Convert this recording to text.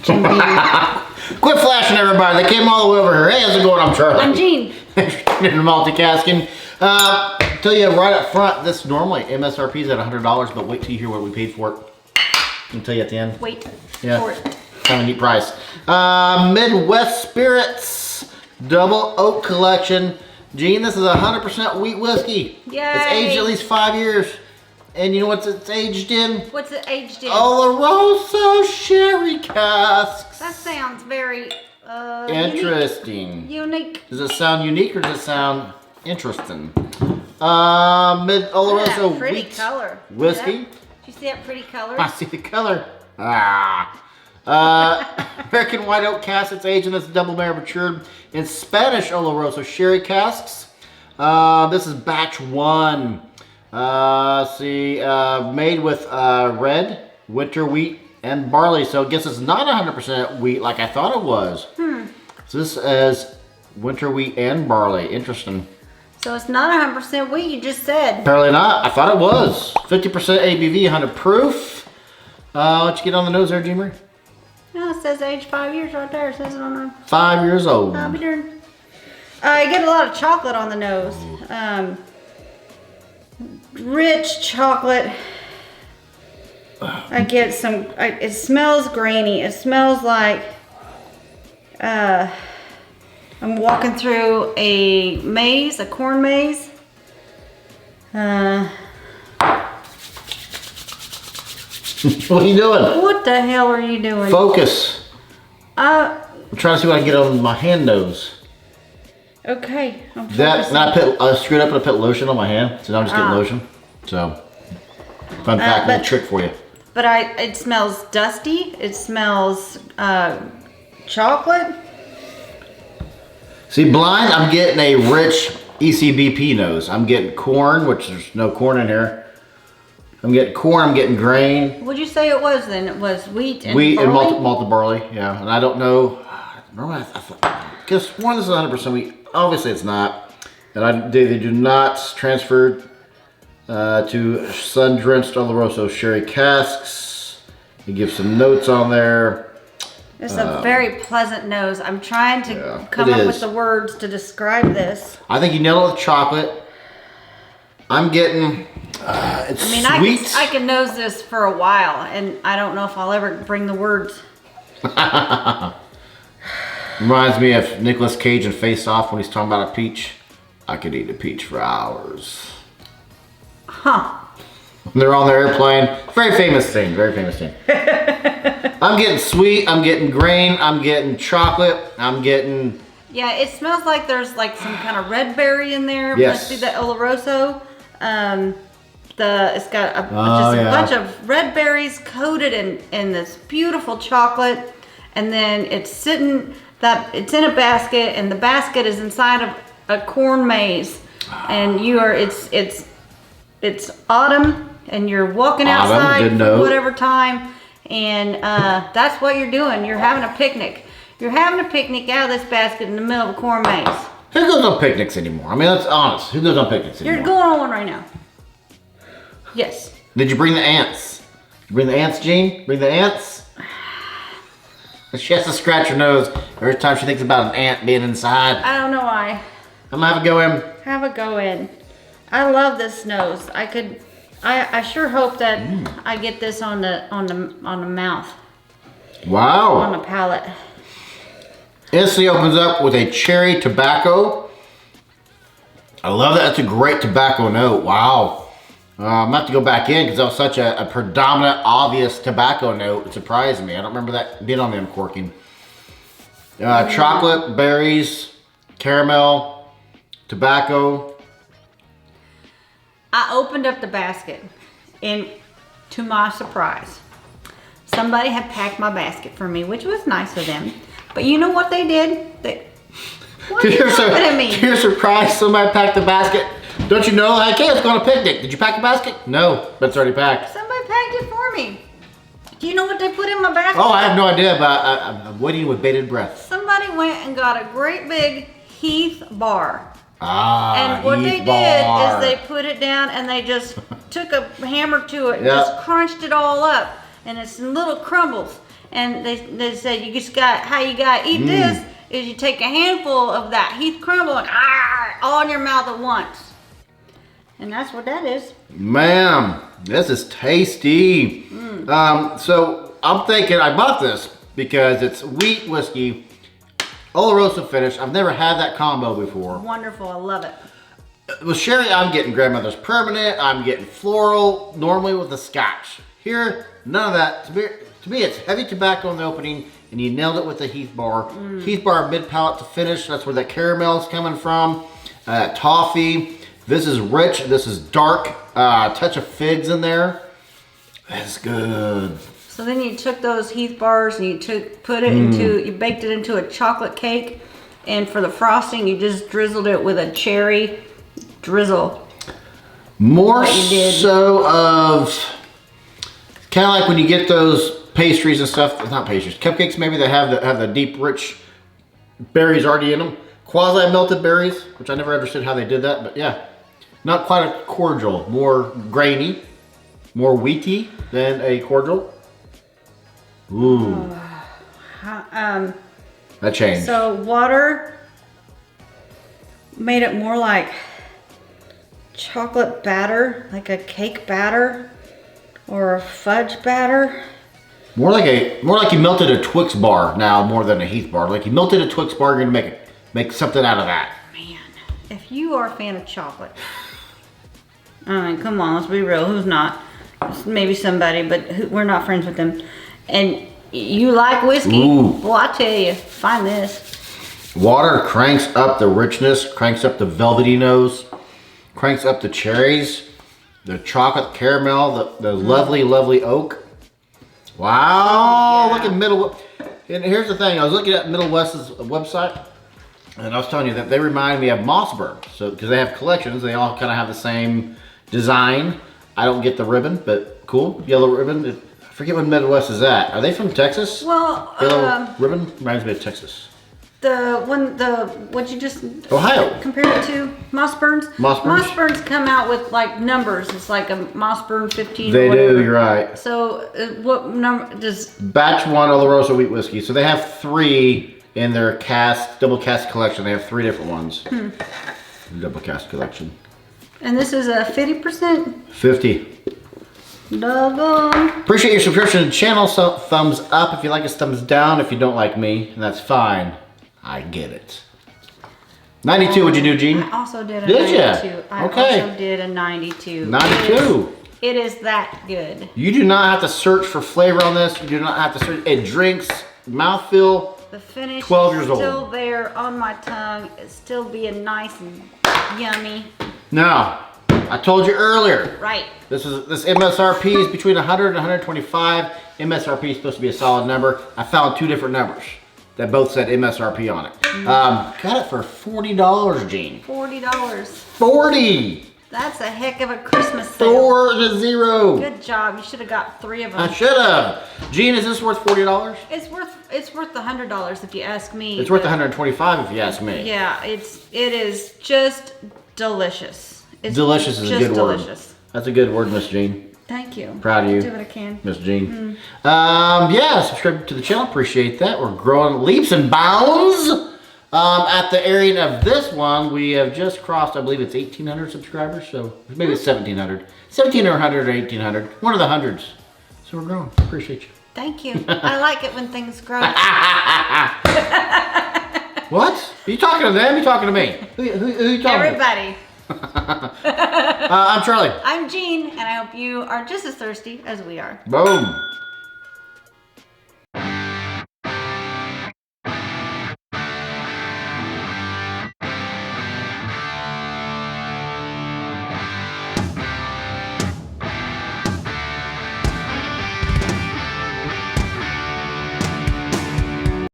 Jim Beam. Quit flashing everybody. They came all the way over here. Hey, how's it going? I'm Charlie. I'm Jean. In multicasking. Tell you right up front, this normally MSRP is at $100, but wait till you hear what we paid for it. I'll tell you at the end. Wait Yeah. for it. Kind of neat price. Midwest Spirits Double Oak Collection. Gene, this is 100% wheat whiskey. Yay. It's aged at least 5 years. And you know what it's aged in? What's it aged in? Oloroso Sherry casks. That sounds very Interesting. Unique. Does it sound unique or does it sound interesting? Oloroso pretty wheat color. whiskey. Did you see that pretty color? I see the color. American white oak cask. It's aged in this double barrel matured in Spanish Oloroso Sherry casks. This is batch 1. Made with red winter wheat and barley. So I guess it's not 100% wheat like I thought it was. So this is winter wheat and barley. Interesting. So it's not 100% wheat, you just said. Apparently not. I thought it was. 50% ABV, 100 proof. What you get on the nose there, Jean-Marie? No, it says age 5 years right there. It says it on there. 5 years old. I'll be darned. You get a lot of chocolate on the nose. Rich chocolate. I get some, it smells grainy. It smells like I'm walking through a maze, a corn maze. What are you doing? What the hell are you doing? Focus. I'm trying to see what I can get on my hand nose. Okay. I'm I screwed up and I put lotion on my hand, so now I'm just getting lotion. So, fun fact, little trick for you. But it smells dusty. It smells chocolate. See, blind, I'm getting a rich ECBP nose. I'm getting corn, which there's no corn in here. I'm getting corn, I'm getting grain. What'd you say it was then? It was wheat and wheat barley? and malted barley, yeah. And I don't know, normally I guess one is 100% wheat. Obviously it's not. And they do not transfer to sun-drenched Oloroso Sherry casks. You give some notes on there. It's a very pleasant nose. I'm trying to come up with the words to describe this. I think you nailed it with chocolate. I'm getting, it's sweet. I can nose this for a while, and I don't know if I'll ever bring the words. Reminds me of Nicolas Cage in Face Off when he's talking about a peach. I could eat a peach for hours. Huh. They're on their airplane. Very famous thing, very famous thing. I'm getting sweet, I'm getting grain, I'm getting chocolate, I'm getting... Yeah, it smells like there's like some kind of red berry in there. Yes. Must be the Oloroso. It's got a bunch of red berries coated in this beautiful chocolate, and then it's in a basket, and the basket is inside of a corn maze, and it's autumn, and you're walking outside for whatever time, and that's what you're doing. You're having a picnic. You're having a picnic out of this basket in the middle of a corn maze. Who goes on picnics anymore? I mean, that's honest. Who goes on picnics anymore? You're going on one right now. Yes. Did you bring the ants? Bring the ants, Jean? Bring the ants? She has to scratch her nose every time she thinks about an ant being inside. I don't know why. I'm gonna have a go in. Have a go in. I love this nose. I sure hope that I get this on the mouth. Wow. On the palate. Instantly opens up with a cherry tobacco. I love that. That's a great tobacco note. Wow. I'm going to have to go back in because that was such a predominant, obvious tobacco note. It surprised me. I don't remember that being on the uncorking. Chocolate, berries, caramel, tobacco. I opened up the basket, and to my surprise, somebody had packed my basket for me, which was nice of them. But you know what they did? What are you looking at me? You're surprised somebody packed the basket. Don't you know? Like, hey, let's go on a picnic. Did you pack the basket? No, but it's already packed. Somebody packed it for me. Do you know what they put in my basket? Oh, I have no idea, but I'm waiting with bated breath. Somebody went and got a great big Heath bar. Ah, and what they did is they put it down and they just took a hammer to it and just crunched it all up. And it's in little crumbles. and they said you just got, how you gotta eat this is you take a handful of that Heath crumble and all in your mouth at once. And that's what that is. Man, this is tasty. So I'm thinking I bought this because it's wheat whiskey, Oloroso finish. I've never had that combo before. Wonderful, I love it. With sherry, I'm getting grandmother's permanent. I'm getting floral, normally with the scotch. Here, none of that. To me, it's heavy tobacco in the opening, and you nailed it with the Heath bar. Heath bar mid palate to finish. That's where that caramel is coming from. Toffee. This is rich. This is dark. Touch of figs in there. That's good. So then you took those Heath bars and you you baked it into a chocolate cake, and for the frosting, you just drizzled it with a cherry drizzle. More so of kind of like when you get those pastries and stuff. It's not pastries, cupcakes maybe that have the deep, rich berries already in them. Quasi melted berries, which I never understood how they did that, but yeah, not quite a cordial. More grainy, more wheaty than a cordial. Ooh, that changed. So water made it more like chocolate batter, like a cake batter or a fudge batter. More like you melted a Twix bar now, more than a Heath bar. Like you melted a Twix bar, you're gonna make something out of that. Man, if you are a fan of chocolate, I mean, come on, let's be real. Who's not? Maybe somebody, but we're not friends with them. And you like whiskey? Well, I tell you, find this. Water cranks up the richness, cranks up the velvety nose, cranks up the cherries, the chocolate caramel, the lovely, lovely oak. Wow, look at Middle. And here's the thing, I was looking at Middle West's website, and I was telling you that they remind me of Mossberg. So, because they have collections, they all kind of have the same design. I don't get the ribbon, but cool, yellow ribbon. I forget what Midwest is at. Are they from Texas? Well, yellow ribbon reminds me of Texas. What you just Ohio compared it to Mossburns. Mossburns come out with like numbers. It's like a Mossburn 15. They or whatever. do. You're right. So what number does? Batch 1 Oloroso wheat whiskey. So they have 3 in their double cask collection. They have 3 different ones. Double cask collection. And this is a 50%. 50. Doggone. Appreciate your subscription to the channel. So thumbs up if you like us, thumbs down if you don't like me, and that's fine. I get it. 92, what'd you do, Gene? I also did a 92. Did I also did a 92. 92. It is that good. You do not have to search for flavor on this. You do not have to search. It drinks mouthfeel. The finish 12 is years old. still there on my tongue. It's still being nice and yummy. Now, I told you earlier. Right. This MSRP is between 100 and 125. MSRP is supposed to be a solid number. I found 2 different numbers that both said MSRP on it. Got it for $40, Gene. $40. 40. That's a heck of a Christmas sale. 4-0. Good job. You should have got 3 of them. I should have. Gene, is this worth $40? It's worth the $100 if you ask me. It's worth 125 if you ask me. Yeah, it is just delicious. It's delicious is a good word. Delicious. That's a good word, Miss Jean. Thank you. Proud of you. I'll do what I can. Miss Jean. Yeah, subscribe to the channel. Appreciate that. We're growing leaps and bounds. At the area of this one, we have just crossed, I believe it's 1,800 subscribers. So maybe it's 1,700. 1,700 or 1,800. One of the hundreds. So we're growing. Appreciate you. Thank you. I like it when things grow. What? Are you talking to them? Are you talking to me? Who you talking Everybody. to? I'm Charlie. I'm Jean, and I hope you are just as thirsty as we are. Boom.